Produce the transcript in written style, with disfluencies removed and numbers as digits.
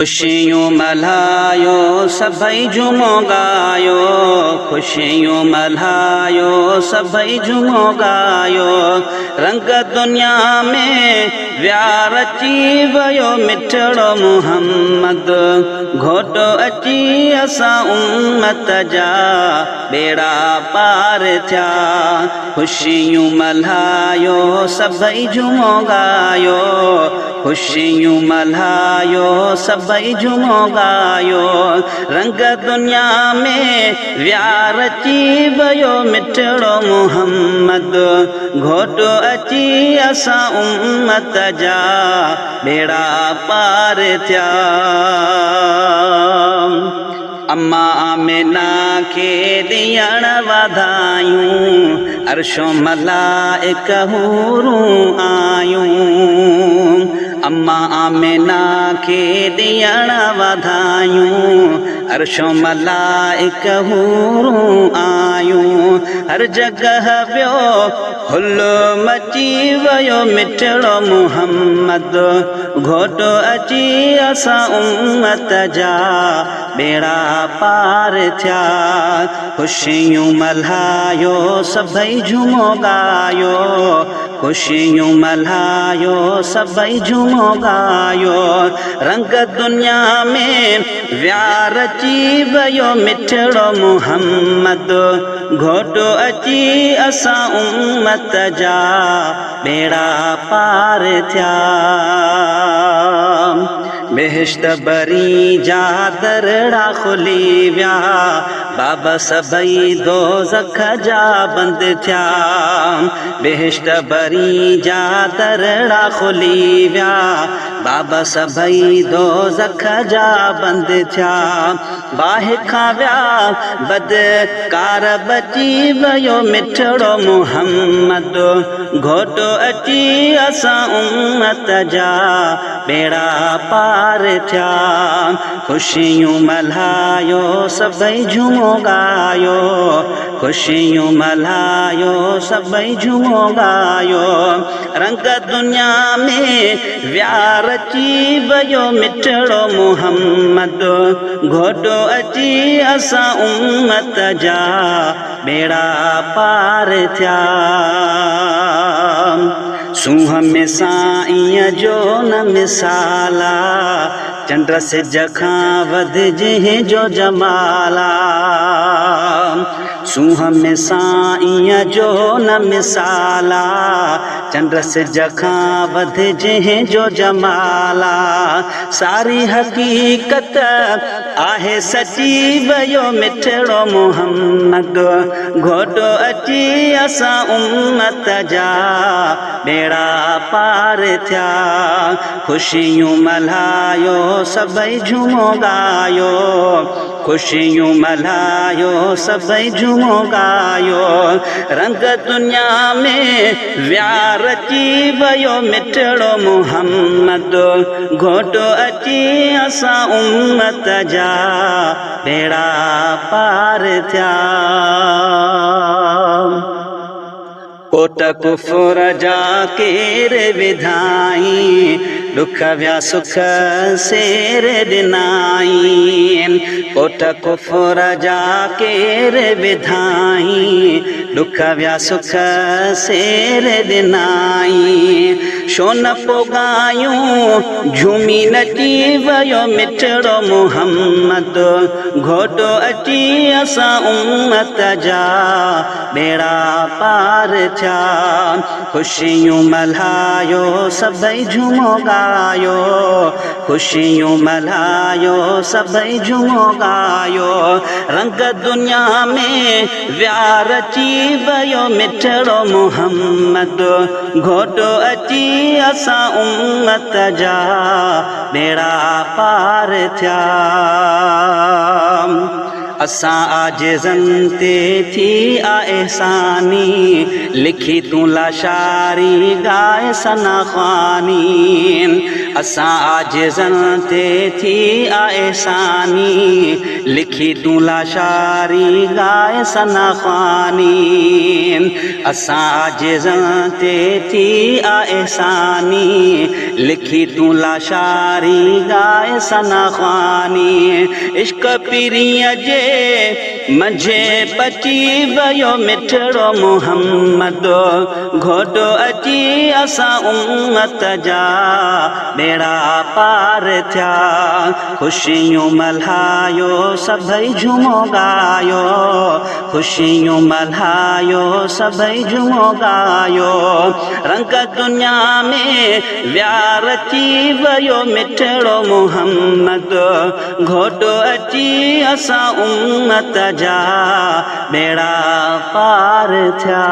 खुशियों मल्हायो सभई झूमो गायो, खुशियों मल्हायो सभई झूमो गायो। रंग दुनिया में व्यार अची वयो मिठड़ो मुहम्मद, घोटो अची असां उम्मत जा बेड़ा पार थिया। खुशियों मल्हायो सभई झूमो गायो, खुशियों मल्हायो सभई झूमो गायो। रंग दुनिया में व्यार अची वयो मिठड़ो मुहम्मद, घोटो अची असां उम्मत जा बेड़ा पार थिया। अम्मा आमिना खे ॾियण वाधायूं, अर्शो मलाइक हूरूं आयूं। अम्मा आमिना खे ॾियण वाधायूं, अर्शो मलाइक हूरूं आयूं। हर जगह वियो हुल्लो मची वयो मिठड़ो मुहम्मद, घोटो अची असां उम्मत जा बेड़ा पार थिया। खुशियूं मल्हायो सभई झूमो गायो, खुशियूं मल्हायो सभई झूमो गायो। रंग दुनिया में व्यार अची वयो मिठड़ो मुहम्मद, घोटो अची असां उम्मत जा बेड़ा पार थिया। बेहिश्त बरी जा दरड़ा खुली विया, बाबा सभई दोज़ख जा बंद थिया। बेहिश्त बरी जा दरड़ा खुली विया, बाबा सभई दोज़ख जा बंद थिया। बाहि खां विया बदकार बची वयो मिठड़ो मुहम्मद, घोटो अची असां उम्मत जा बेड़ा पार थिया। खुशियूं मल्हायो सभई झूमो गायो, खुशियूं मल्हायो सभई झूमो गायो। रंग दुनिया में व्यार अची वयो मिठड़ो मुहम्मद, घोटो अची असां उम्मत जा बेड़ा पार थिया। सूंह में साईं जो न मिसाला, चंड सिज खां वध जंहिंजो जमाला। सूंह में साईं जो न मिसाला, चंड सिज खां वध जंहिंजो जमाला। सारी हकीकत आहे सची वयो मिठड़ो मुहम्मद, घोटो अची असां उम्मत जा बेड़ा पार थिया। खुशियूं मल्हायो सभई झूमो गायो, खुशियूं मल्हायो सभई झूमो गायो। रंग दुनिया में व्यार अची वयो मिठड़ो मुहम्मद, घोटो अची असां उम्मत जा बेड़ा पार थिया। कोट कुफर जा केर विधाई, दुख व्या सुख सेर ॾिनाई। कोट कुफर जा केर विधाई, दुख व्या सुख सेर ॾिनाई। छो न पोगायूं झूमी नची वयो मिठड़ो मुहम्मद, घोटो अची असां उम्मत जा बेड़ा पार थिया। खुशियूं मल्हायो सभई झूमो गायो, खुशियूं मल्हायो सभई झूमो गायो। रंग दुनिया में व्यार अची वयो मिठड़ो मुहम्मद, घोटो अची असां उम्मत जा बेड़ा पार थिया। असां आजिज़न ते थी आ एहसानी, लिखी तूं लाशारी गाए सना ख़्वानी। असां आजिज़न ते थी आएसानी लिखी तूं लाशारी गाए सना ख़ानी असां आजिज़न ते थी आएसानी लिखी तूं लाशारी गाए सना ख़ानी इश्क पीरीअ जे मंझे पची वियो मिठड़ो मोहम्मद घोटो अची असां उम्मत जा बेड़ा पार थिया ख़ुशियूं मल्हायो सभई झूमो गायो ख़ुशियूं मल्हायो सभई झूमो गायो रंग दुनिया में व्यार अची वियो मिठड़ो मोहम्मद घोटो अची असां उम्मत जा बेड़ा पार थिया